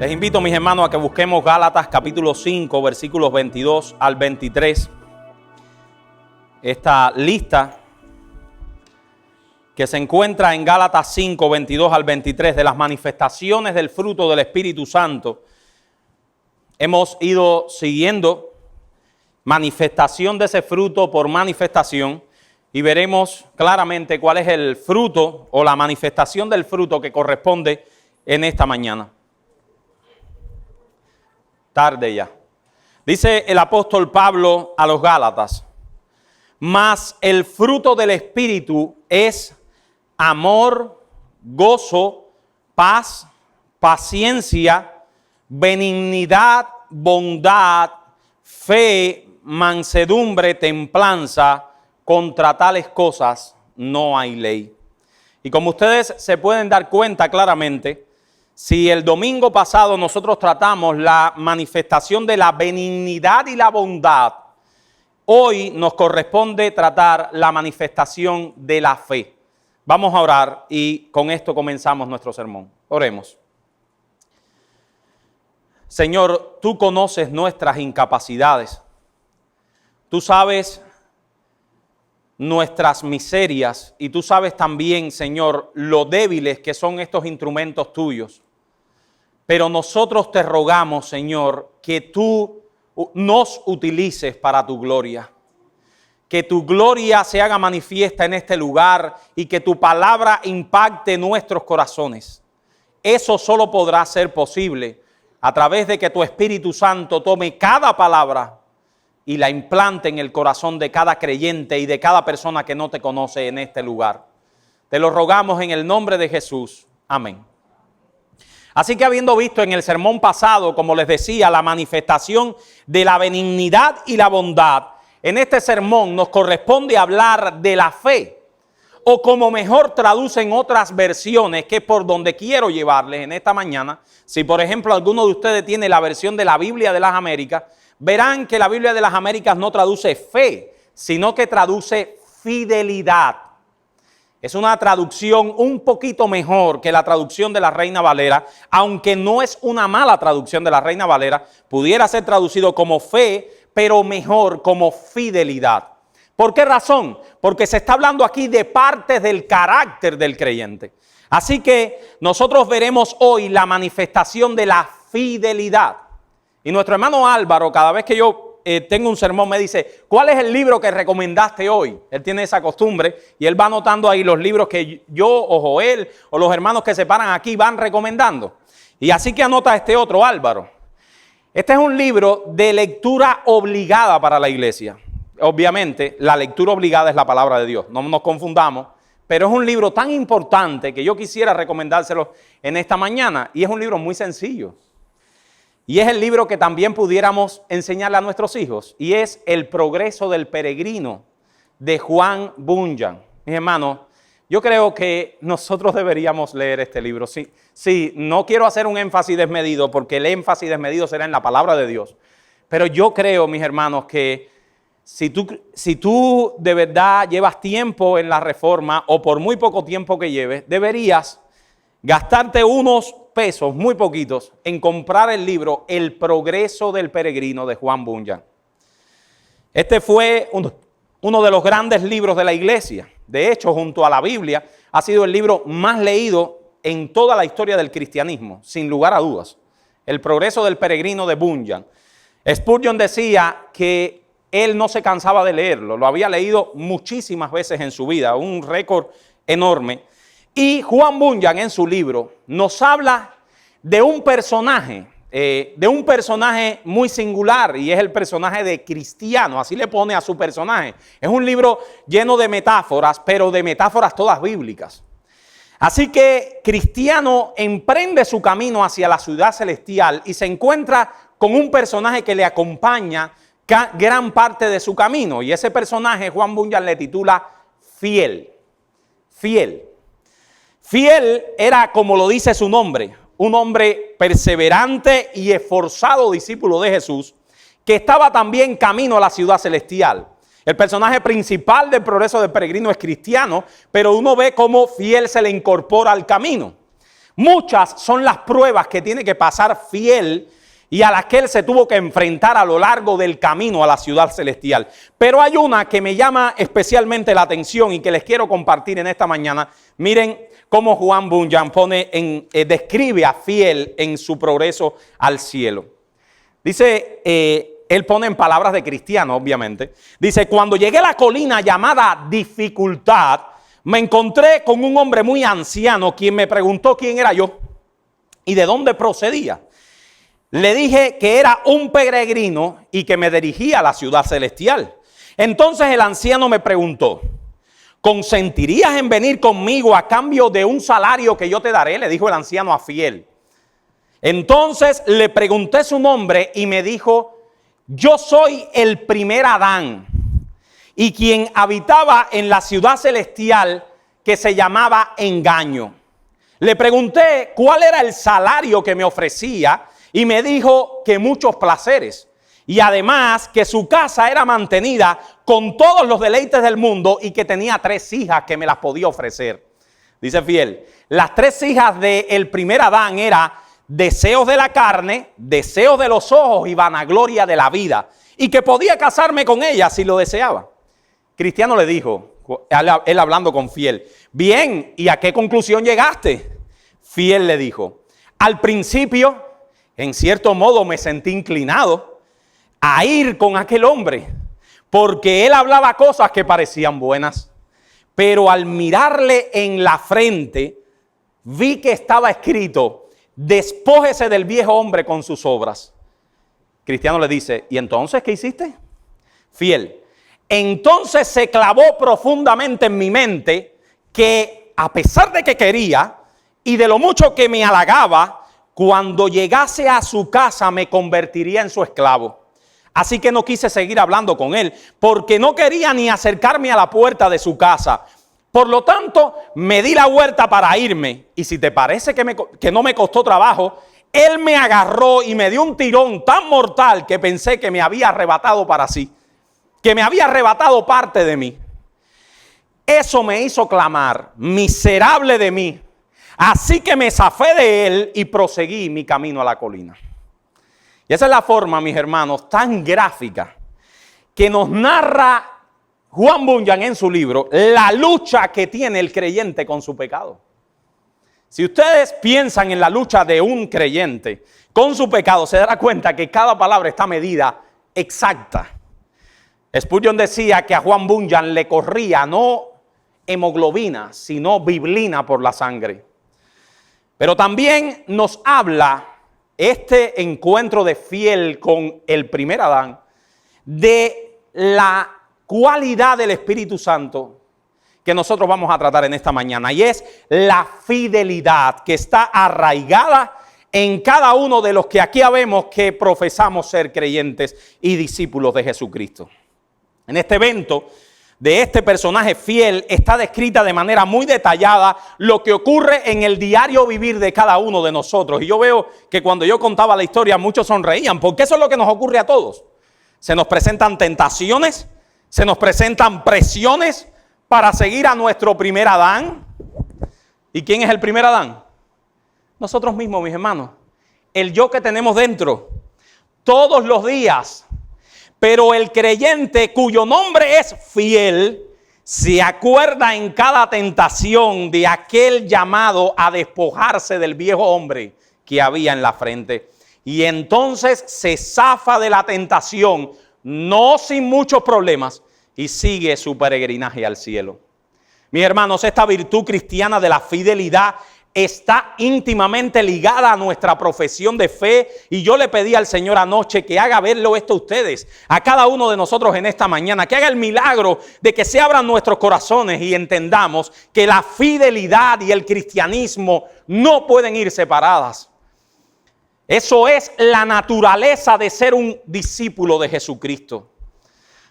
Les invito, mis hermanos, a que busquemos Gálatas capítulo 5, versículos 22 al 23. Esta lista que se encuentra en Gálatas 5, 22 al 23 de las manifestaciones del fruto del Espíritu Santo. Hemos ido siguiendo manifestación de ese fruto por manifestación y veremos claramente cuál es el fruto o la manifestación del fruto que corresponde en esta mañana. Tarde ya. Dice el apóstol Pablo a los Gálatas: mas el fruto del Espíritu es amor, gozo, paz, paciencia, benignidad, bondad, fe, mansedumbre, templanza. Contra tales cosas no hay ley. Y como ustedes se pueden dar cuenta claramente, si el domingo pasado nosotros tratamos la manifestación de la benignidad y la bondad, hoy nos corresponde tratar la manifestación de la fe. Vamos a orar y con esto comenzamos nuestro sermón. Oremos. Señor, tú conoces nuestras incapacidades. Tú sabes nuestras miserias y tú sabes también, Señor, lo débiles que son estos instrumentos tuyos. Pero nosotros te rogamos, Señor, que tú nos utilices para tu gloria. Que tu gloria se haga manifiesta en este lugar y que tu palabra impacte nuestros corazones. Eso solo podrá ser posible a través de que tu Espíritu Santo tome cada palabra y la implante en el corazón de cada creyente y de cada persona que no te conoce en este lugar. Te lo rogamos en el nombre de Jesús. Amén. Así que habiendo visto en el sermón pasado, como les decía, la manifestación de la benignidad y la bondad, en este sermón nos corresponde hablar de la fe, o como mejor traducen otras versiones, que es por donde quiero llevarles en esta mañana. Si por ejemplo alguno de ustedes tiene la versión de la Biblia de las Américas, verán que la Biblia de las Américas no traduce fe, sino que traduce fidelidad. Es una traducción un poquito mejor que la traducción de la Reina Valera, aunque no es una mala traducción de la Reina Valera, pudiera ser traducido como fe, pero mejor como fidelidad. ¿Por qué razón? Porque se está hablando aquí de partes del carácter del creyente. Así que nosotros veremos hoy la manifestación de la fidelidad. Y nuestro hermano Álvaro, cada vez que yo tengo un sermón, me dice: ¿cuál es el libro que recomendaste hoy? Él tiene esa costumbre y él va anotando ahí los libros que yo o Joel o los hermanos que se paran aquí van recomendando. Y así que anota este otro, Álvaro. Este es un libro de lectura obligada para la iglesia. Obviamente, la lectura obligada es la palabra de Dios, no nos confundamos, pero es un libro tan importante que yo quisiera recomendárselo en esta mañana, y es un libro muy sencillo. Y es el libro que también pudiéramos enseñarle a nuestros hijos, y es El progreso del peregrino, de Juan Bunyan. Mis hermanos, yo creo que nosotros deberíamos leer este libro. Sí, no quiero hacer un énfasis desmedido, porque el énfasis desmedido será en la palabra de Dios. Pero yo creo, mis hermanos, que si tú de verdad llevas tiempo en la reforma, o por muy poco tiempo que lleves, deberías gastarte unos pesos, muy poquitos, en comprar el libro El progreso del peregrino de Juan Bunyan. Este fue uno de los grandes libros de la iglesia. De hecho, junto a la Biblia, ha sido el libro más leído en toda la historia del cristianismo, sin lugar a dudas. El progreso del peregrino de Bunyan. Spurgeon decía que él no se cansaba de leerlo, lo había leído muchísimas veces en su vida, un récord enorme. Y Juan Bunyan en su libro nos habla de un personaje muy singular, y es el personaje de Cristiano, así le pone a su personaje. Es un libro lleno de metáforas, pero de metáforas todas bíblicas. Así que Cristiano emprende su camino hacia la ciudad celestial y se encuentra con un personaje que le acompaña gran parte de su camino, y ese personaje Juan Bunyan le titula Fiel. Fiel. Fiel era, como lo dice su nombre, un hombre perseverante y esforzado discípulo de Jesús, que estaba también camino a la ciudad celestial. El personaje principal del progreso del peregrino es Cristiano, pero uno ve cómo Fiel se le incorpora al camino. Muchas son las pruebas que tiene que pasar fiel y a las que él se tuvo que enfrentar a lo largo del camino a la ciudad celestial. Pero hay una que me llama especialmente la atención y que les quiero compartir en esta mañana. Miren cómo Juan Bunyan describe a fiel en su progreso al cielo. Dice, él pone en palabras de cristiano, obviamente. Dice, cuando llegué a la colina llamada Dificultad, me encontré con un hombre muy anciano quien me preguntó quién era yo y de dónde procedía. Le dije que era un peregrino y que me dirigía a la ciudad celestial. Entonces el anciano me preguntó, ¿consentirías en venir conmigo a cambio de un salario que yo te daré? Le dijo el anciano a fiel. Entonces le pregunté su nombre y me dijo, yo soy el primer Adán y quien habitaba en la ciudad celestial que se llamaba Engaño. Le pregunté cuál era el salario que me ofrecía y me dijo que muchos placeres y además que su casa era mantenida con todos los deleites del mundo y que tenía 3 hijas que me las podía ofrecer. Dice fiel, las 3 hijas del primer Adán eran deseos de la carne, deseos de los ojos y vanagloria de la vida, y que podía casarme con ellas si lo deseaba. Cristiano le dijo, él hablando con fiel, bien, ¿y a qué conclusión llegaste? Fiel le dijo, al principio, en cierto modo me sentí inclinado a ir con aquel hombre, porque él hablaba cosas que parecían buenas, pero al mirarle en la frente, vi que estaba escrito, despójese del viejo hombre con sus obras. Cristiano le dice, ¿y entonces qué hiciste? Fiel, entonces se clavó profundamente en mi mente que a pesar de que quería y de lo mucho que me halagaba, cuando llegase a su casa me convertiría en su esclavo. Así que no quise seguir hablando con él, porque no quería ni acercarme a la puerta de su casa. Por lo tanto, me di la vuelta para irme. Y si te parece que no me costó trabajo, él me agarró y me dio un tirón tan mortal que pensé que me había arrebatado para sí, que me había arrebatado parte de mí. Eso me hizo clamar, miserable de mí. Así que me zafé de él y proseguí mi camino a la colina. Y esa es la forma, mis hermanos, tan gráfica que nos narra Juan Bunyan en su libro, la lucha que tiene el creyente con su pecado. Si ustedes piensan en la lucha de un creyente con su pecado, se dará cuenta que cada palabra está medida exacta. Spurgeon decía que a Juan Bunyan le corría no hemoglobina, sino biblina por la sangre. Pero también nos habla este encuentro de fiel con el primer Adán de la cualidad del Espíritu Santo que nosotros vamos a tratar en esta mañana, y es la fidelidad que está arraigada en cada uno de los que aquí habemos que profesamos ser creyentes y discípulos de Jesucristo. En este evento de este personaje fiel está descrita de manera muy detallada lo que ocurre en el diario vivir de cada uno de nosotros. Y yo veo que cuando yo contaba la historia muchos sonreían, porque eso es lo que nos ocurre a todos. Se nos presentan tentaciones, se nos presentan presiones para seguir a nuestro primer Adán. ¿Y quién es el primer Adán? Nosotros mismos, mis hermanos. El yo que tenemos dentro todos los días. Pero el creyente cuyo nombre es fiel se acuerda en cada tentación de aquel llamado a despojarse del viejo hombre que había en la frente. Y entonces se zafa de la tentación, no sin muchos problemas, y sigue su peregrinaje al cielo. Mis hermanos, esta virtud cristiana de la fidelidad está íntimamente ligada a nuestra profesión de fe, y yo le pedí al Señor anoche que haga verlo esto a ustedes, a cada uno de nosotros en esta mañana, que haga el milagro de que se abran nuestros corazones y entendamos que la fidelidad y el cristianismo no pueden ir separadas. Eso es la naturaleza de ser un discípulo de Jesucristo.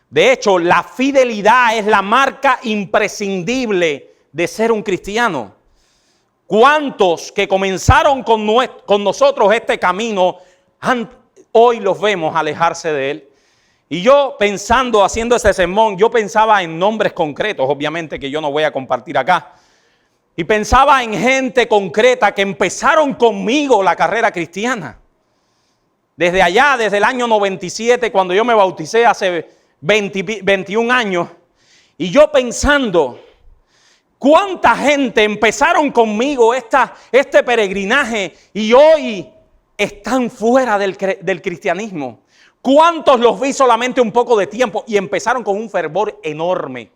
De hecho, la fidelidad es la marca imprescindible de ser un cristiano. ¿Cuántos que comenzaron con nosotros este camino, hoy los vemos alejarse de él? Y yo pensando, haciendo este sermón, yo pensaba en nombres concretos, obviamente que yo no voy a compartir acá. Y pensaba en gente concreta que empezaron conmigo la carrera cristiana. Desde allá, desde el año 97, cuando yo me bauticé hace 21 años. Y yo pensando, ¿cuánta gente empezaron conmigo este peregrinaje y hoy están fuera del cristianismo? ¿Cuántos los vi solamente un poco de tiempo y empezaron con un fervor enorme?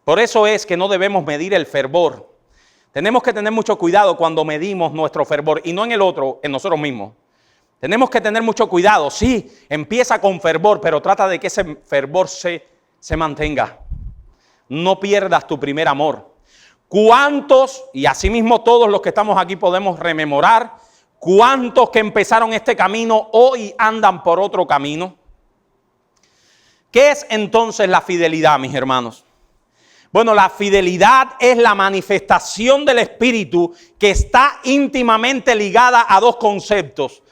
Por eso es que no debemos medir el fervor. Tenemos que tener mucho cuidado cuando medimos nuestro fervor y no en el otro, en nosotros mismos. Tenemos que tener mucho cuidado. Sí, empieza con fervor, pero trata de que ese fervor se mantenga. No pierdas tu primer amor. ¿Cuántos, y asimismo todos los que estamos aquí podemos rememorar, cuántos que empezaron este camino hoy andan por otro camino? ¿Qué es entonces la fidelidad, mis hermanos? Bueno, la fidelidad es la manifestación del Espíritu que está íntimamente ligada a dos conceptos.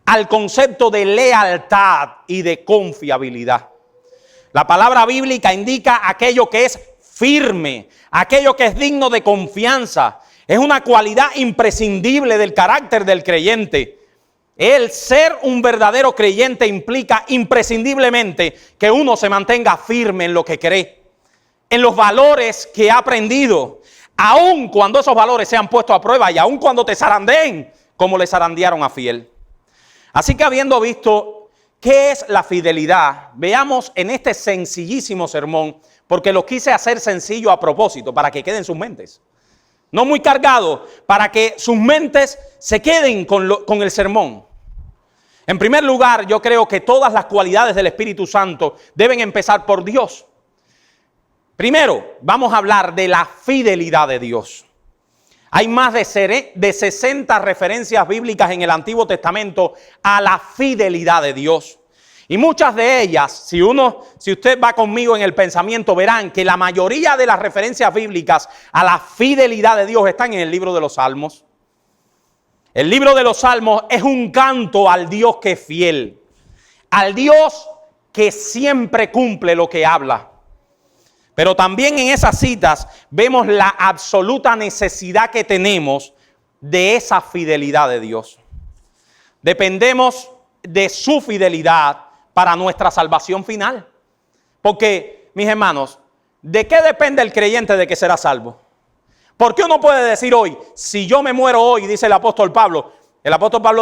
Al concepto de lealtad y de confiabilidad. La palabra bíblica indica aquello que es firme, aquello que es digno de confianza. Es una cualidad imprescindible del carácter del creyente. El ser un verdadero creyente implica imprescindiblemente que uno se mantenga firme en lo que cree, en los valores que ha aprendido, aun cuando esos valores sean puestos a prueba y aun cuando te zarandeen, como le zarandearon a Fiel. Así que habiendo visto qué es la fidelidad, veamos en este sencillísimo sermón, porque lo quise hacer sencillo a propósito, para que queden sus mentes. No muy cargado, para que sus mentes se queden con el sermón. En primer lugar, yo creo que todas las cualidades del Espíritu Santo deben empezar por Dios. Primero, vamos a hablar de la fidelidad de Dios. Hay más de 60 referencias bíblicas en el Antiguo Testamento a la fidelidad de Dios. Y muchas de ellas, si usted va conmigo en el pensamiento, verán que la mayoría de las referencias bíblicas a la fidelidad de Dios están en el libro de los Salmos. El libro de los Salmos es un canto al Dios que es fiel, al Dios que siempre cumple lo que habla. Pero también en esas citas vemos la absoluta necesidad que tenemos de esa fidelidad de Dios. Dependemos de su fidelidad para nuestra salvación final. Porque, mis hermanos, ¿de qué depende el creyente de que será salvo? ¿Por qué uno puede decir hoy, si yo me muero hoy, dice el apóstol Pablo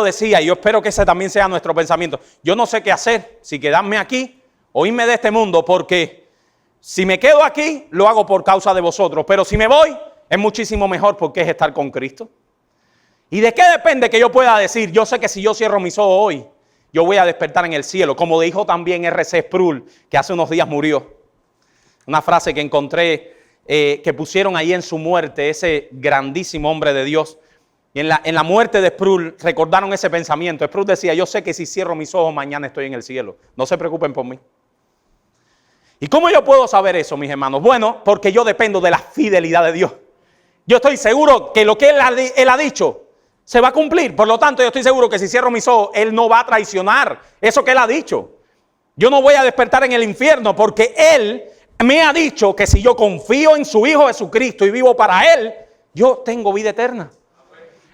decía, y yo espero que ese también sea nuestro pensamiento, yo no sé qué hacer, si quedarme aquí o irme de este mundo, porque si me quedo aquí, lo hago por causa de vosotros. Pero si me voy, es muchísimo mejor porque es estar con Cristo. ¿Y de qué depende que yo pueda decir? Yo sé que si yo cierro mis ojos hoy, yo voy a despertar en el cielo. Como dijo también R.C. Sproul, que hace unos días murió. Una frase que encontré, que pusieron ahí en su muerte, ese grandísimo hombre de Dios. Y en la muerte de Sproul recordaron ese pensamiento. Sproul decía, yo sé que si cierro mis ojos, mañana estoy en el cielo. No se preocupen por mí. ¿Y cómo yo puedo saber eso, mis hermanos? Bueno, porque yo dependo de la fidelidad de Dios. Yo estoy seguro que lo que Él ha dicho se va a cumplir. Por lo tanto, yo estoy seguro que si cierro mis ojos, Él no va a traicionar eso que Él ha dicho. Yo no voy a despertar en el infierno porque Él me ha dicho que si yo confío en su Hijo Jesucristo y vivo para Él, yo tengo vida eterna.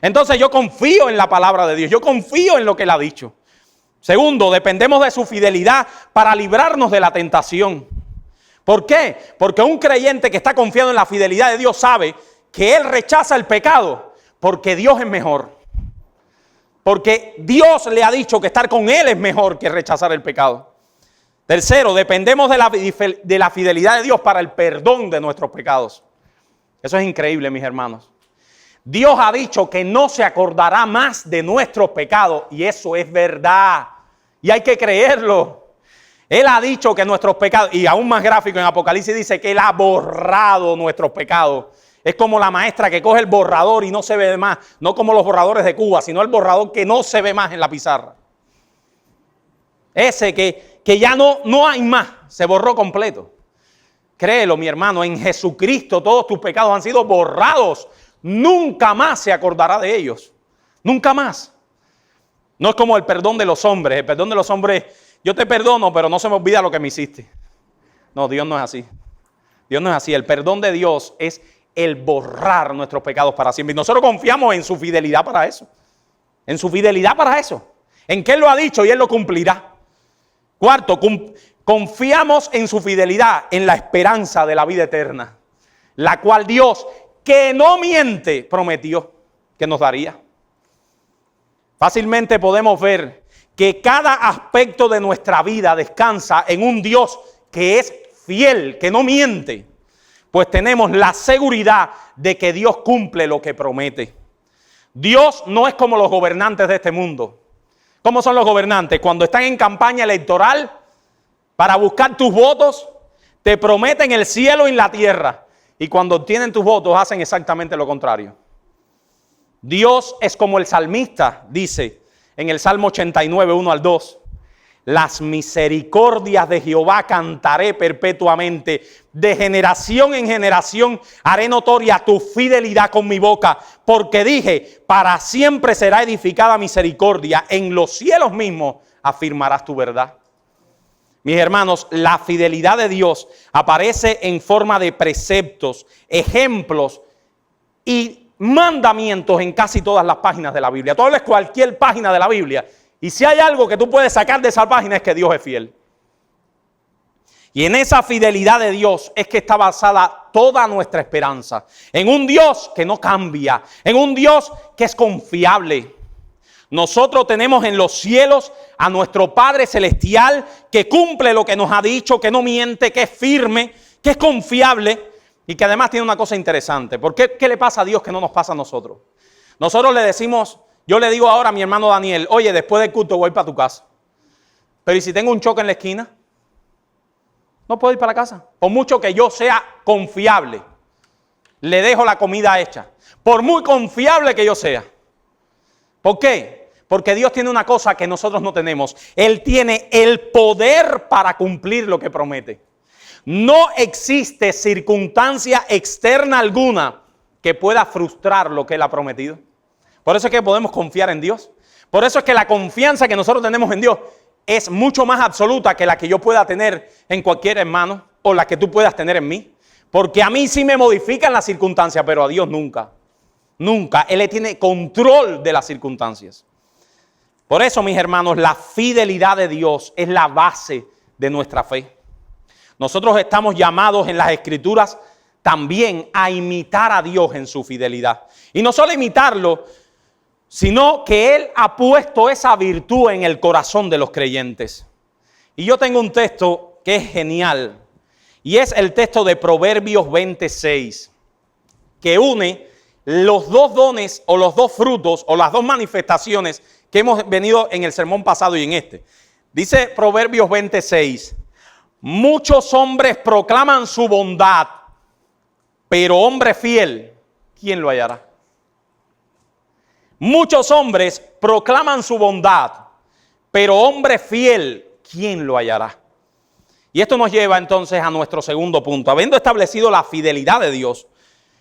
Entonces yo confío en la palabra de Dios. Yo confío en lo que Él ha dicho. Segundo, dependemos de su fidelidad para librarnos de la tentación. ¿Por qué? Porque un creyente que está confiado en la fidelidad de Dios sabe que él rechaza el pecado porque Dios es mejor. Porque Dios le ha dicho que estar con Él es mejor que rechazar el pecado. Tercero, dependemos de la fidelidad de Dios para el perdón de nuestros pecados. Eso es increíble, mis hermanos. Dios ha dicho que no se acordará más de nuestros pecados y eso es verdad. Y hay que creerlo. Él ha dicho que nuestros pecados, y aún más gráfico en Apocalipsis dice que Él ha borrado nuestros pecados. Es como la maestra que coge el borrador y no se ve más. No como los borradores de Cuba, sino el borrador que no se ve más en la pizarra. Ese que ya no hay más, se borró completo. Créelo, mi hermano, en Jesucristo todos tus pecados han sido borrados. Nunca más se acordará de ellos. Nunca más. No es como el perdón de los hombres. El perdón de los hombres, yo te perdono, pero no se me olvida lo que me hiciste. No, Dios no es así. Dios no es así. El perdón de Dios es el borrar nuestros pecados para siempre. Y nosotros confiamos en su fidelidad para eso. En su fidelidad para eso. En que Él lo ha dicho y Él lo cumplirá. Cuarto, confiamos en su fidelidad, en la esperanza de la vida eterna, la cual Dios, que no miente, prometió que nos daría. Fácilmente podemos ver que cada aspecto de nuestra vida descansa en un Dios que es fiel, que no miente. Pues tenemos la seguridad de que Dios cumple lo que promete. Dios no es como los gobernantes de este mundo. ¿Cómo son los gobernantes? Cuando están en campaña electoral para buscar tus votos, te prometen el cielo y la tierra. Y cuando obtienen tus votos hacen exactamente lo contrario. Dios es como el salmista dice en el Salmo 89, 1 al 2. Las misericordias de Jehová cantaré perpetuamente. De generación en generación haré notoria tu fidelidad con mi boca. Porque dije, para siempre será edificada misericordia. En los cielos mismos afirmarás tu verdad. Mis hermanos, la fidelidad de Dios aparece en forma de preceptos, ejemplos y mandamientos en casi todas las páginas de la Biblia. Tú hables cualquier página de la Biblia y si hay algo que tú puedes sacar de esa página es que Dios es fiel. Y en esa fidelidad de Dios es que está basada toda nuestra esperanza. En un Dios que no cambia, en un Dios que es confiable. Nosotros tenemos en los cielos a nuestro Padre Celestial que cumple lo que nos ha dicho, que no miente, que es firme, que es confiable y que además tiene una cosa interesante. ¿Por qué? ¿Qué le pasa a Dios que no nos pasa a nosotros? Nosotros le decimos, yo le digo ahora a mi hermano Daniel, oye, después del culto voy para tu casa. Pero ¿y si tengo un choque en la esquina? No puedo ir para la casa. Por mucho que yo sea confiable, le dejo la comida hecha. Por muy confiable que yo sea. ¿Por qué? Porque Dios tiene una cosa que nosotros no tenemos. Él tiene el poder para cumplir lo que promete. No existe circunstancia externa alguna que pueda frustrar lo que Él ha prometido. Por eso es que podemos confiar en Dios. Por eso es que la confianza que nosotros tenemos en Dios es mucho más absoluta que la que yo pueda tener en cualquier hermano o la que tú puedas tener en mí. Porque a mí sí me modifican las circunstancias, pero a Dios nunca. Nunca. Él tiene control de las circunstancias. Por eso, mis hermanos, la fidelidad de Dios es la base de nuestra fe. Nosotros estamos llamados en las Escrituras también a imitar a Dios en su fidelidad. Y no solo imitarlo, sino que Él ha puesto esa virtud en el corazón de los creyentes. Y yo tengo un texto que es genial. Y es el texto de Proverbios 26, que une los dos dones o los dos frutos o las dos manifestaciones que hemos venido en el sermón pasado y en este. Dice Proverbios 26, muchos hombres proclaman su bondad, pero hombre fiel, ¿quién lo hallará? Muchos hombres proclaman su bondad, pero hombre fiel, ¿quién lo hallará? Y esto nos lleva entonces a nuestro segundo punto. Habiendo establecido la fidelidad de Dios,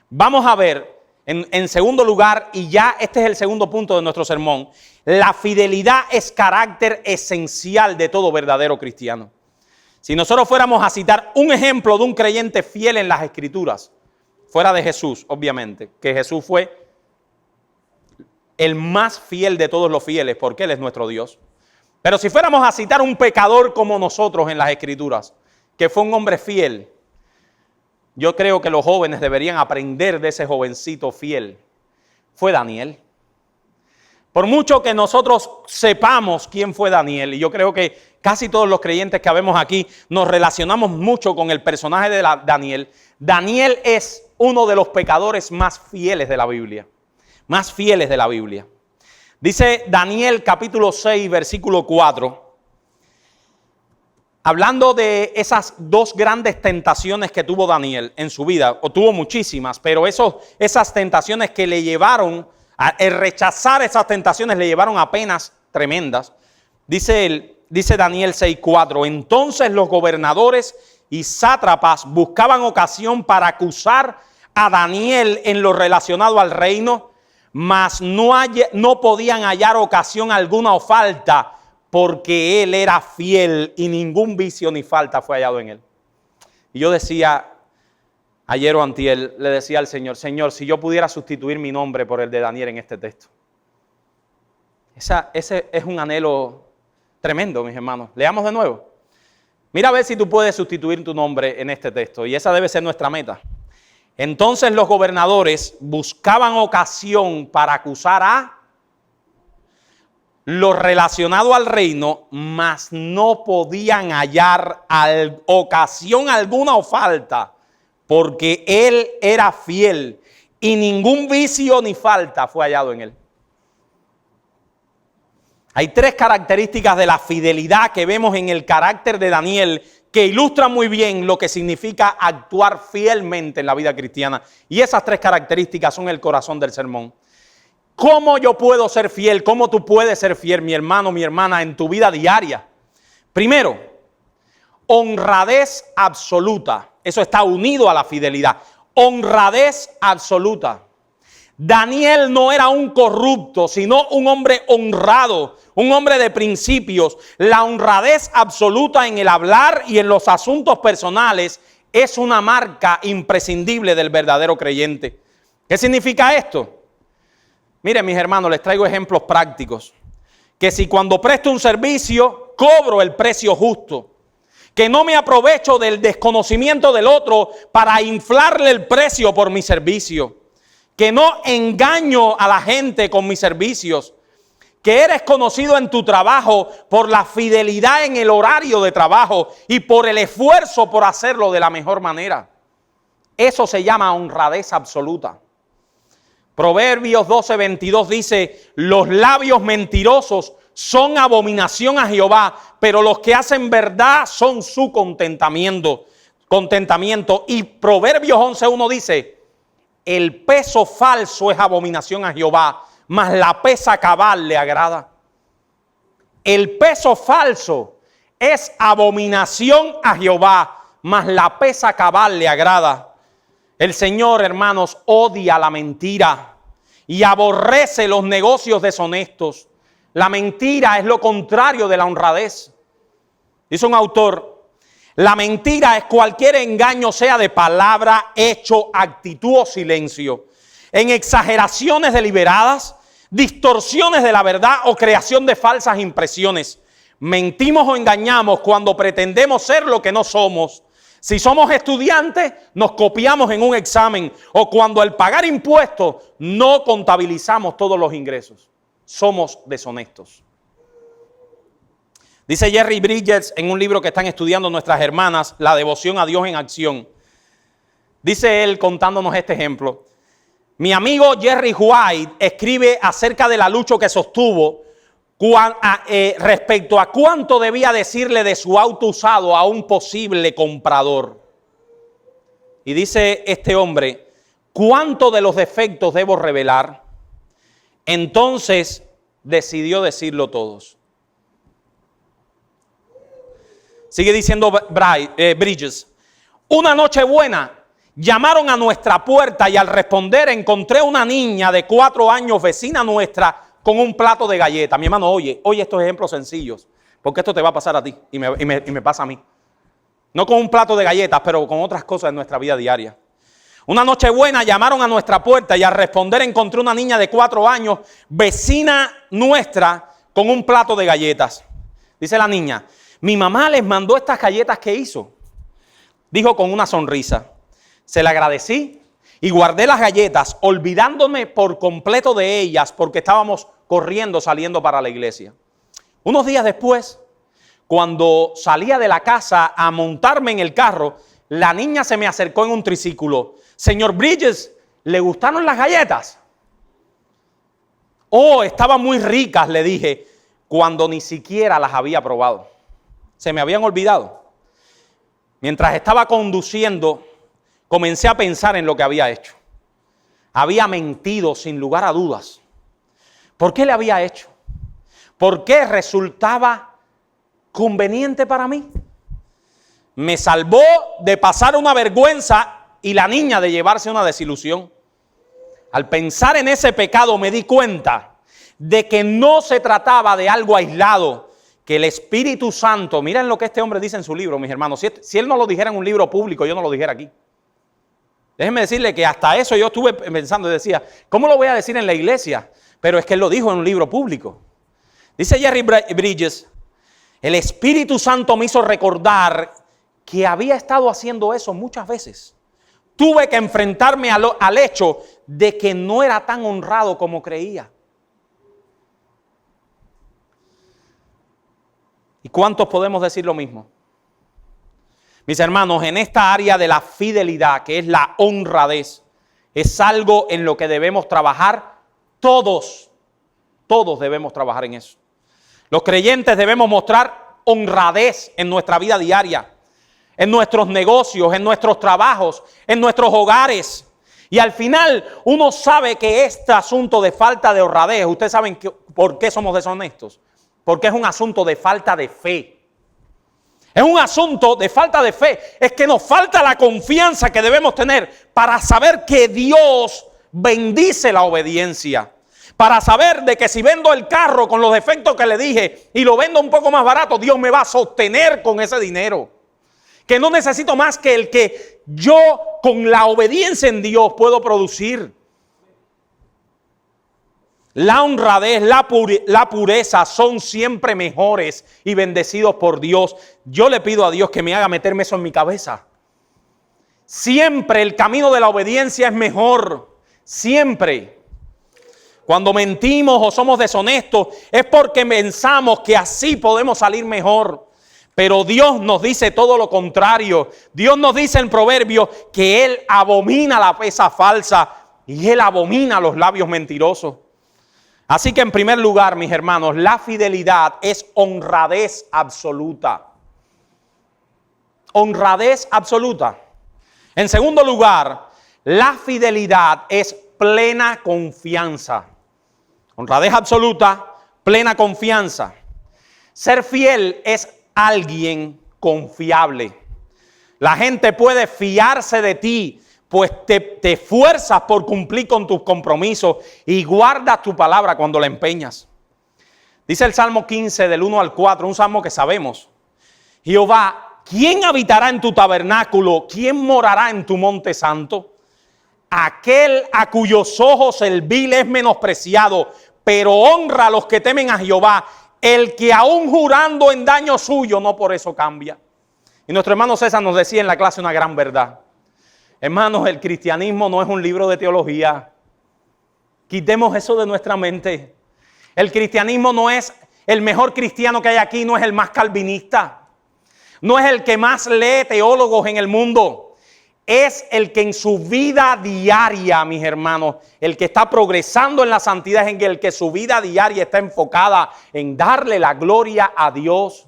vamos a ver en segundo lugar, y ya este es el segundo punto de nuestro sermón, la fidelidad es carácter esencial de todo verdadero cristiano. Si nosotros fuéramos a citar un ejemplo de un creyente fiel en las Escrituras, fuera de Jesús, obviamente, que Jesús fue el más fiel de todos los fieles, porque Él es nuestro Dios. Pero si fuéramos a citar un pecador como nosotros en las Escrituras, que fue un hombre fiel, yo creo que los jóvenes deberían aprender de ese jovencito fiel. Fue Daniel. Por mucho que nosotros sepamos quién fue Daniel, y yo creo que casi todos los creyentes que habemos aquí nos relacionamos mucho con el personaje de Daniel. Daniel es uno de los pecadores más fieles de la Biblia. Más fieles de la Biblia. Dice Daniel capítulo 6, versículo 4. Hablando de esas dos grandes tentaciones que tuvo Daniel en su vida, o tuvo muchísimas, pero esas tentaciones que le llevaron, el rechazar esas tentaciones le llevaron a penas tremendas. Dice Daniel 6:4, entonces los gobernadores y sátrapas buscaban ocasión para acusar a Daniel en lo relacionado al reino, mas no podían hallar ocasión alguna o falta, porque él era fiel y ningún vicio ni falta fue hallado en él. Y yo decía, Ayer o antier le decía al Señor, Señor, si yo pudiera sustituir mi nombre por el de Daniel en este texto. Ese es un anhelo tremendo, mis hermanos. Leamos de nuevo. Mira a ver si tú puedes sustituir tu nombre en este texto. Y esa debe ser nuestra meta. Entonces los gobernadores buscaban ocasión para acusar a lo relacionado al reino, mas no podían hallar ocasión alguna o falta, porque él era fiel y ningún vicio ni falta fue hallado en él. Hay tres características de la fidelidad que vemos en el carácter de Daniel que ilustran muy bien lo que significa actuar fielmente en la vida cristiana. Y esas tres características son el corazón del sermón. ¿Cómo yo puedo ser fiel? ¿Cómo tú puedes ser fiel, mi hermano, mi hermana, en tu vida diaria? Primero, honradez absoluta. Eso está unido a la fidelidad. Honradez absoluta. Daniel no era un corrupto, sino un hombre honrado, un hombre de principios. La honradez absoluta en el hablar y en los asuntos personales es una marca imprescindible del verdadero creyente. ¿Qué significa esto? Miren, mis hermanos, les traigo ejemplos prácticos. Que si cuando presto un servicio, cobro el precio justo. Que no me aprovecho del desconocimiento del otro para inflarle el precio por mi servicio. Que no engaño a la gente con mis servicios. Que eres conocido en tu trabajo por la fidelidad en el horario de trabajo y por el esfuerzo por hacerlo de la mejor manera. Eso se llama honradez absoluta. Proverbios 12:22 dice, los labios mentirosos son abominación a Jehová, pero los que hacen verdad son su contentamiento. Y Proverbios 11:1 dice, el peso falso es abominación a Jehová, mas la pesa cabal le agrada. El peso falso es abominación a Jehová, mas la pesa cabal le agrada. El Señor, hermanos, odia la mentira y aborrece los negocios deshonestos. La mentira es lo contrario de la honradez. Dice un autor, la mentira es cualquier engaño, sea de palabra, hecho, actitud o silencio, en exageraciones deliberadas, distorsiones de la verdad o creación de falsas impresiones. Mentimos o engañamos cuando pretendemos ser lo que no somos. Si somos estudiantes, nos copiamos en un examen, o cuando al pagar impuestos no contabilizamos todos los ingresos. Somos deshonestos. Dice Jerry Bridges en un libro que están estudiando nuestras hermanas, La devoción a Dios en acción. Dice él contándonos este ejemplo. Mi amigo Jerry White escribe acerca de la lucha que sostuvo respecto a cuánto debía decirle de su auto usado a un posible comprador. Y dice este hombre, ¿cuánto de los defectos debo revelar? Entonces decidió decirlo todos. Sigue diciendo Bridges. Una noche buena, llamaron a nuestra puerta y al responder encontré una niña de 4 años, vecina nuestra, con un plato de galletas. Mi hermano, oye estos ejemplos sencillos, porque esto te va a pasar a ti y me pasa a mí. No con un plato de galletas, pero con otras cosas en nuestra vida diaria. Una noche buena, llamaron a nuestra puerta y al responder encontré una niña de 4 años, vecina nuestra, con un plato de galletas. Dice la niña, mi mamá les mandó estas galletas que hizo. Dijo con una sonrisa. Se le agradecí y guardé las galletas, olvidándome por completo de ellas porque estábamos corriendo, saliendo para la iglesia. Unos días después, cuando salía de la casa a montarme en el carro, la niña se me acercó en un triciclo. Señor Bridges, ¿le gustaron las galletas? Oh, estaban muy ricas, le dije, cuando ni siquiera las había probado. Se me habían olvidado. Mientras estaba conduciendo, comencé a pensar en lo que había hecho. Había mentido sin lugar a dudas. ¿Por qué le había hecho? ¿Por qué resultaba conveniente para mí? Me salvó de pasar una vergüenza y la niña de llevarse una desilusión. Al pensar en ese pecado me di cuenta de que no se trataba de algo aislado, que el Espíritu Santo, miren lo que este hombre dice en su libro, mis hermanos, si él no lo dijera en un libro público, yo no lo dijera aquí. Déjeme decirle que hasta eso yo estuve pensando y decía, ¿cómo lo voy a decir en la iglesia? Pero es que él lo dijo en un libro público. Dice Jerry Bridges, el Espíritu Santo me hizo recordar que había estado haciendo eso muchas veces. Tuve que enfrentarme al hecho de que no era tan honrado como creía. ¿Y cuántos podemos decir lo mismo? Mis hermanos, en esta área de la fidelidad, que es la honradez, es algo en lo que debemos trabajar todos. Todos debemos trabajar en eso. Los creyentes debemos mostrar honradez en nuestra vida diaria, en nuestros negocios, en nuestros trabajos, en nuestros hogares. Y al final uno sabe que este asunto de falta de honradez, ustedes saben por qué somos deshonestos. Porque es un asunto de falta de fe. Es un asunto de falta de fe. Es que nos falta la confianza que debemos tener para saber que Dios bendice la obediencia. Para saber de que si vendo el carro con los defectos que le dije y lo vendo un poco más barato, Dios me va a sostener con ese dinero. Que no necesito más que el que yo con la obediencia en Dios puedo producir. La honradez, la pureza son siempre mejores y bendecidos por Dios. Yo le pido a Dios que me haga meterme eso en mi cabeza. Siempre el camino de la obediencia es mejor. Siempre. Cuando mentimos o somos deshonestos es porque pensamos que así podemos salir mejor. Pero Dios nos dice todo lo contrario. Dios nos dice en Proverbios que Él abomina la pesa falsa y Él abomina los labios mentirosos. Así que en primer lugar, mis hermanos, la fidelidad es honradez absoluta. Honradez absoluta. En segundo lugar, la fidelidad es plena confianza. Honradez absoluta, plena confianza. Ser fiel es alguien confiable. La gente puede fiarse de ti, pues te esfuerzas por cumplir con tus compromisos y guardas tu palabra cuando la empeñas. Dice el Salmo 15 del 1 al 4, un salmo que sabemos. Jehová, ¿quién habitará en tu tabernáculo? ¿Quién morará en tu monte santo? Aquel a cuyos ojos el vil es menospreciado, pero honra a los que temen a Jehová, el que aún jurando en daño suyo, no por eso cambia. Y nuestro hermano César nos decía en la clase una gran verdad. Hermanos, el cristianismo no es un libro de teología. Quitemos eso de nuestra mente. El cristianismo no es el mejor cristiano que hay aquí, no es el más calvinista. No es el que más lee teólogos en el mundo. Es el que en su vida diaria, mis hermanos, el que está progresando en la santidad, es en el que su vida diaria está enfocada en darle la gloria a Dios.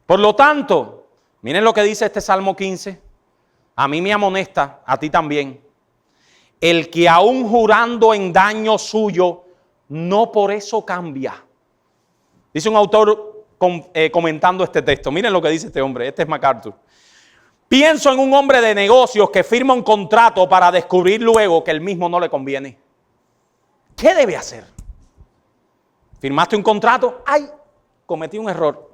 Por lo tanto, miren lo que dice este Salmo 15. A mí me amonesta, a ti también. El que aún jurando en daño suyo, no por eso cambia. Dice un autor comentando este texto. Miren lo que dice este hombre. Este es MacArthur. Pienso en un hombre de negocios que firma un contrato para descubrir luego que el mismo no le conviene. ¿Qué debe hacer? ¿Firmaste un contrato? ¡Ay! Cometí un error.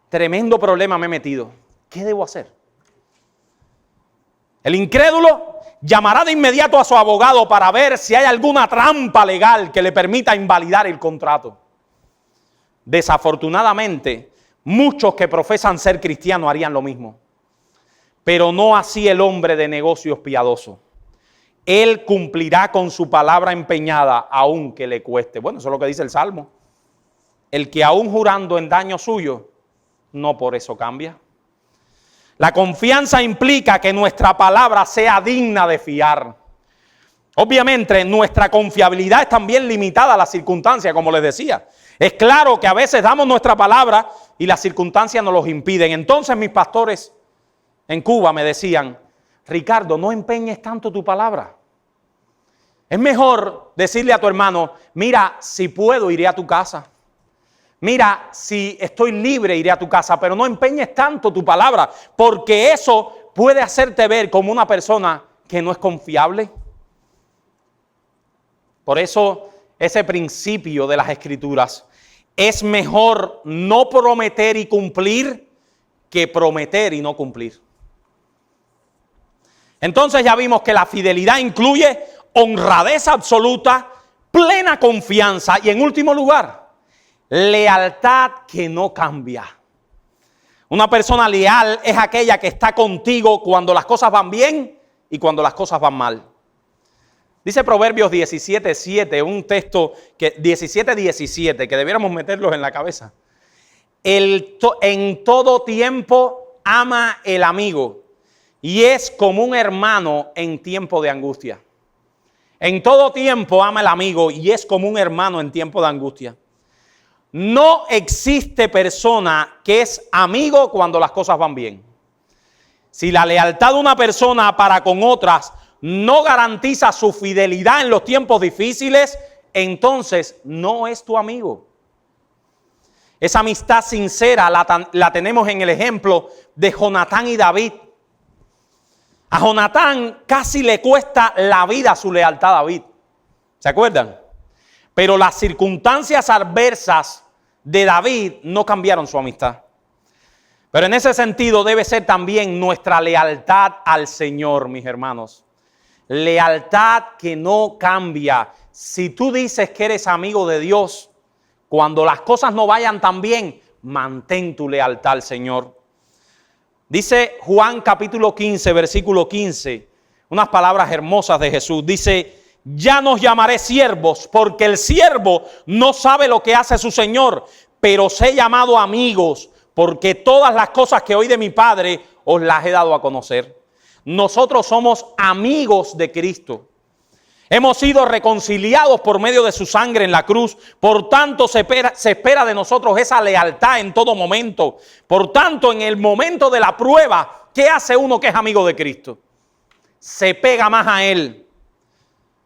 Tremendo problema me he metido. ¿Qué debo hacer? El incrédulo llamará de inmediato a su abogado para ver si hay alguna trampa legal que le permita invalidar el contrato. Desafortunadamente, muchos que profesan ser cristianos harían lo mismo. Pero no así el hombre de negocios piadoso. Él cumplirá con su palabra empeñada, aunque le cueste. Bueno, eso es lo que dice el Salmo. El que aún jurando en daño suyo, no por eso cambia. La confianza implica que nuestra palabra sea digna de fiar. Obviamente, nuestra confiabilidad es también limitada a las circunstancias, como les decía. Es claro que a veces damos nuestra palabra y las circunstancias nos los impiden. Entonces mis pastores en Cuba me decían, Ricardo, no empeñes tanto tu palabra. Es mejor decirle a tu hermano, mira, si puedo iré a tu casa. Mira, si estoy libre iré a tu casa, pero no empeñes tanto tu palabra, porque eso puede hacerte ver como una persona que no es confiable. Por eso ese principio de las Escrituras, es mejor no prometer y cumplir que prometer y no cumplir. Entonces ya vimos que la fidelidad incluye honradez absoluta, plena confianza y en último lugar, lealtad que no cambia. Una persona leal es aquella que está contigo cuando las cosas van bien y cuando las cosas van mal. Dice Proverbios 17:7, un texto que 17:17, que debiéramos meterlos en la cabeza. En todo tiempo ama el amigo y es como un hermano en tiempo de angustia. En todo tiempo ama el amigo y es como un hermano en tiempo de angustia. No existe persona que es amigo cuando las cosas van bien. Si la lealtad de una persona para con otras no garantiza su fidelidad en los tiempos difíciles, entonces no es tu amigo. Esa amistad sincera la tenemos en el ejemplo de Jonatán y David. A Jonatán casi le cuesta la vida su lealtad a David. ¿Se acuerdan? Pero las circunstancias adversas de David no cambiaron su amistad. Pero en ese sentido debe ser también nuestra lealtad al Señor, mis hermanos. Lealtad que no cambia. Si tú dices que eres amigo de Dios, cuando las cosas no vayan tan bien, mantén tu lealtad al Señor. Dice Juan capítulo 15, versículo 15, unas palabras hermosas de Jesús. Dice, ya nos llamaré siervos, porque el siervo no sabe lo que hace su Señor, pero os he llamado amigos, porque todas las cosas que oí de mi Padre os las he dado a conocer. Nosotros somos amigos de Cristo. Hemos sido reconciliados por medio de su sangre en la cruz. Por tanto, se espera de nosotros esa lealtad en todo momento. Por tanto, en el momento de la prueba, ¿qué hace uno que es amigo de Cristo? Se pega más a Él.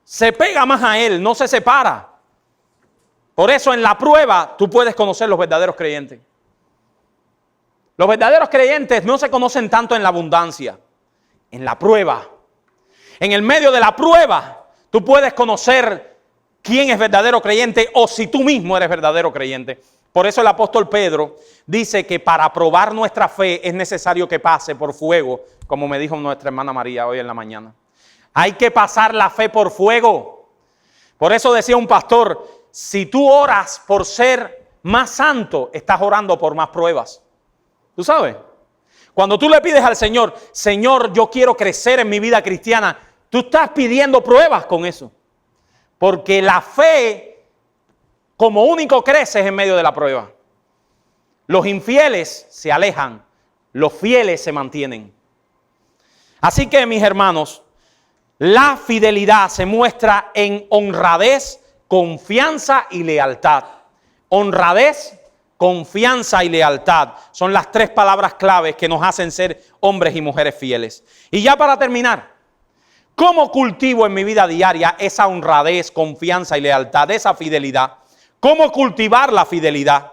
Se pega más a Él, no se separa. Por eso en la prueba tú puedes conocer los verdaderos creyentes. Los verdaderos creyentes no se conocen tanto en la abundancia, en la prueba. En el medio de la prueba tú puedes conocer quién es verdadero creyente o si tú mismo eres verdadero creyente. Por eso el apóstol Pedro dice que para probar nuestra fe es necesario que pase por fuego, como me dijo nuestra hermana María hoy en la mañana. Hay que pasar la fe por fuego. Por eso decía un pastor, si tú oras por ser más santo, estás orando por más pruebas. ¿Tú sabes? Cuando tú le pides al Señor, Señor, yo quiero crecer en mi vida cristiana, tú estás pidiendo pruebas con eso. Porque la fe, como único crece es en medio de la prueba. Los infieles se alejan, los fieles se mantienen. Así que, mis hermanos, la fidelidad se muestra en honradez, confianza y lealtad. Honradez, confianza y lealtad son las tres palabras claves que nos hacen ser hombres y mujeres fieles. Y ya para terminar, ¿cómo cultivo en mi vida diaria esa honradez, confianza y lealtad, esa fidelidad? ¿Cómo cultivar la fidelidad?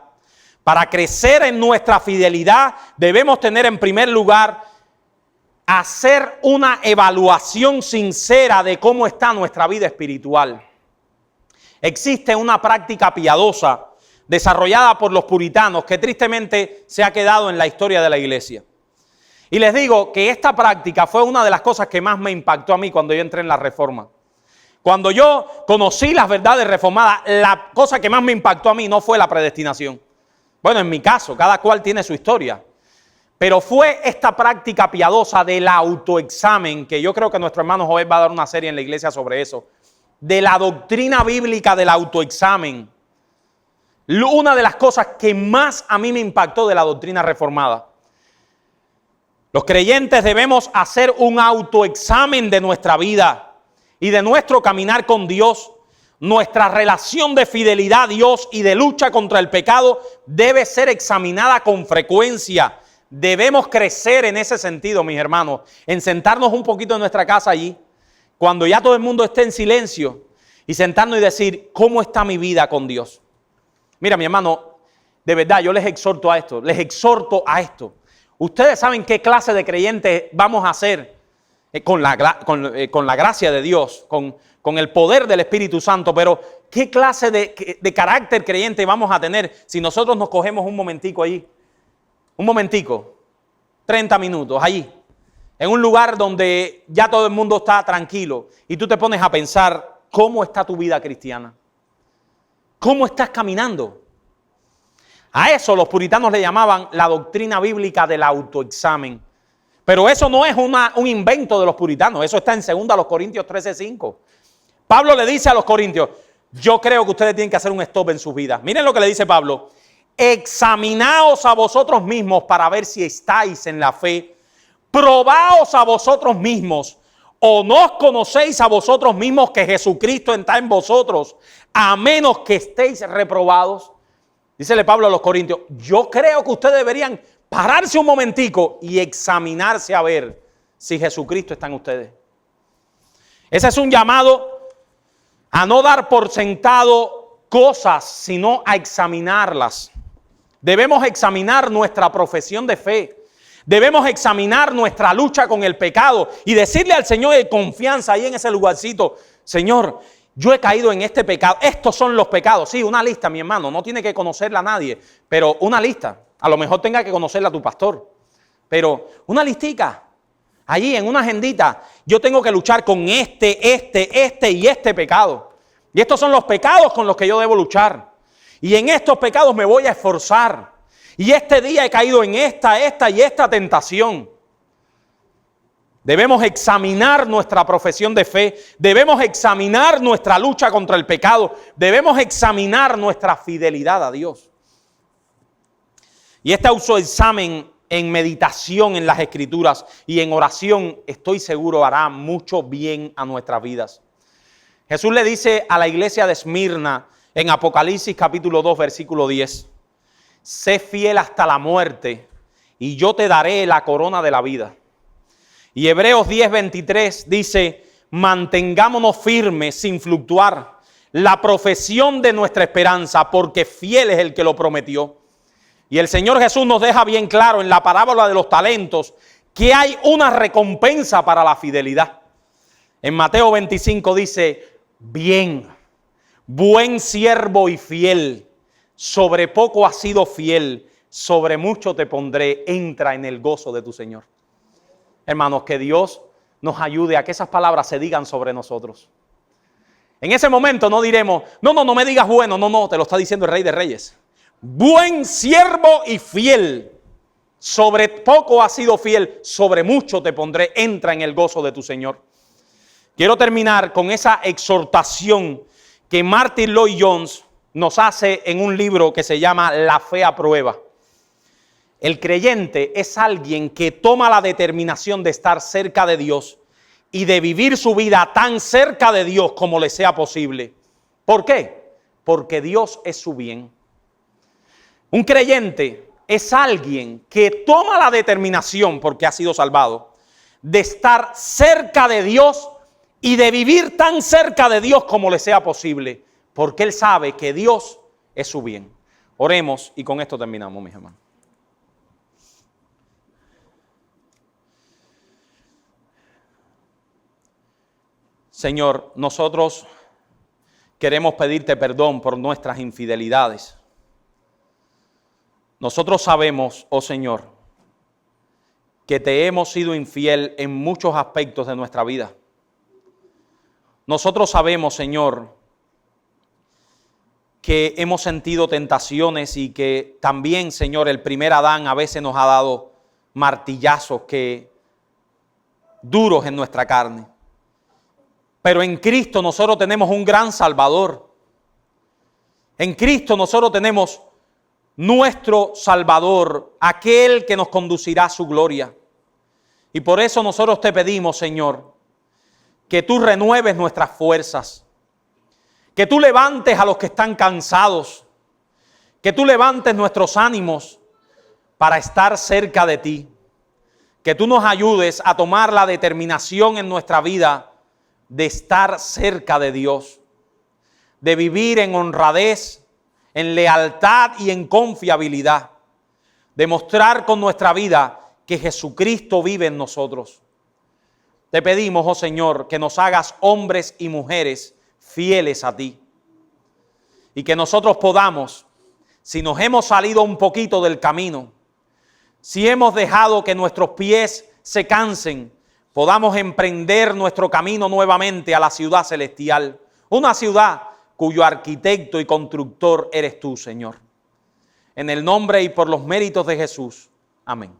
Para crecer en nuestra fidelidad debemos tener en primer lugar hacer una evaluación sincera de cómo está nuestra vida espiritual. Existe una práctica piadosa desarrollada por los puritanos que tristemente se ha quedado en la historia de la iglesia. Y les digo que esta práctica fue una de las cosas que más me impactó a mí cuando yo entré en la Reforma. Cuando yo conocí las verdades reformadas, la cosa que más me impactó a mí no fue la predestinación. Bueno, en mi caso, cada cual tiene su historia. Pero fue esta práctica piadosa del autoexamen, que yo creo que nuestro hermano Joel va a dar una serie en la iglesia sobre eso, de la doctrina bíblica del autoexamen. Una de las cosas que más a mí me impactó de la doctrina reformada. Los creyentes debemos hacer un autoexamen de nuestra vida y de nuestro caminar con Dios. Nuestra relación de fidelidad a Dios y de lucha contra el pecado debe ser examinada con frecuencia. Debemos crecer en ese sentido, mis hermanos, en sentarnos un poquito en nuestra casa allí, cuando ya todo el mundo esté en silencio, y sentarnos y decir, ¿cómo está mi vida con Dios? Mira, mi hermano, de verdad, yo les exhorto a esto. Ustedes saben qué clase de creyentes vamos a ser con la gracia de Dios, con el poder del Espíritu Santo, pero ¿qué clase de carácter creyente vamos a tener si nosotros nos cogemos un momentico allí? Un momentico, 30 minutos allí, en un lugar donde ya todo el mundo está tranquilo y tú te pones a pensar, ¿cómo está tu vida cristiana? ¿Cómo estás caminando? A eso los puritanos le llamaban la doctrina bíblica del autoexamen. Pero eso no es un invento de los puritanos, eso está en 2 Corintios 13:5. Pablo le dice a los corintios, yo creo que ustedes tienen que hacer un stop en sus vidas. Miren lo que le dice Pablo, examinaos a vosotros mismos para ver si estáis en la fe. Probaos a vosotros mismos, o no os conocéis a vosotros mismos que Jesucristo está en vosotros, a menos que estéis reprobados. Dícele Pablo a los corintios, yo creo que ustedes deberían pararse un momentico y examinarse a ver si Jesucristo está en ustedes. Ese es un llamado a no dar por sentado cosas, sino a examinarlas. Debemos examinar nuestra profesión de fe. Debemos examinar nuestra lucha con el pecado y decirle al Señor de confianza ahí en ese lugarcito, Señor, yo he caído en este pecado. Estos son los pecados. Sí, una lista, mi hermano. No tiene que conocerla a nadie, pero una lista. A lo mejor tenga que conocerla a tu pastor. Pero una listica. Allí en una agendita. Yo tengo que luchar con este y este pecado. Y estos son los pecados con los que yo debo luchar. Y en estos pecados me voy a esforzar. Y este día he caído en esta y esta tentación. Debemos examinar nuestra profesión de fe, debemos examinar nuestra lucha contra el pecado, debemos examinar nuestra fidelidad a Dios. Y este autoexamen en meditación en las Escrituras y en oración, estoy seguro, hará mucho bien a nuestras vidas. Jesús le dice a la iglesia de Esmirna en Apocalipsis capítulo 2, versículo 10, sé fiel hasta la muerte y yo te daré la corona de la vida. Y Hebreos 10:23 dice, mantengámonos firmes sin fluctuar la profesión de nuestra esperanza, porque fiel es el que lo prometió. Y el Señor Jesús nos deja bien claro en la parábola de los talentos que hay una recompensa para la fidelidad. En Mateo 25 dice, bien, buen siervo y fiel, sobre poco has sido fiel, sobre mucho te pondré, entra en el gozo de tu Señor. Hermanos, que Dios nos ayude a que esas palabras se digan sobre nosotros. En ese momento no diremos, no me digas bueno, no, te lo está diciendo el Rey de Reyes. Buen siervo y fiel, sobre poco has sido fiel, sobre mucho te pondré, entra en el gozo de tu Señor. Quiero terminar con esa exhortación que Martin Lloyd-Jones nos hace en un libro que se llama La fe a prueba. El creyente es alguien que toma la determinación de estar cerca de Dios y de vivir su vida tan cerca de Dios como le sea posible. ¿Por qué? Porque Dios es su bien. Un creyente es alguien que toma la determinación, porque ha sido salvado, de estar cerca de Dios y de vivir tan cerca de Dios como le sea posible, porque él sabe que Dios es su bien. Oremos y con esto terminamos, mis hermanos. Señor, nosotros queremos pedirte perdón por nuestras infidelidades. Nosotros sabemos, oh Señor, que te hemos sido infiel en muchos aspectos de nuestra vida. Nosotros sabemos, Señor, que hemos sentido tentaciones y que también, Señor, el primer Adán a veces nos ha dado martillazos duros en nuestra carne. Pero en Cristo nosotros tenemos un gran Salvador. En Cristo nosotros tenemos nuestro Salvador, aquel que nos conducirá a su gloria. Y por eso nosotros te pedimos, Señor, que tú renueves nuestras fuerzas, que tú levantes a los que están cansados, que tú levantes nuestros ánimos para estar cerca de ti, que tú nos ayudes a tomar la determinación en nuestra vida de estar cerca de Dios, de vivir en honradez, en lealtad y en confiabilidad, de mostrar con nuestra vida que Jesucristo vive en nosotros. Te pedimos, oh Señor, que nos hagas hombres y mujeres fieles a ti y que nosotros podamos, si nos hemos salido un poquito del camino, si hemos dejado que nuestros pies se cansen, podamos emprender nuestro camino nuevamente a la ciudad celestial, una ciudad cuyo arquitecto y constructor eres tú, Señor. En el nombre y por los méritos de Jesús. Amén.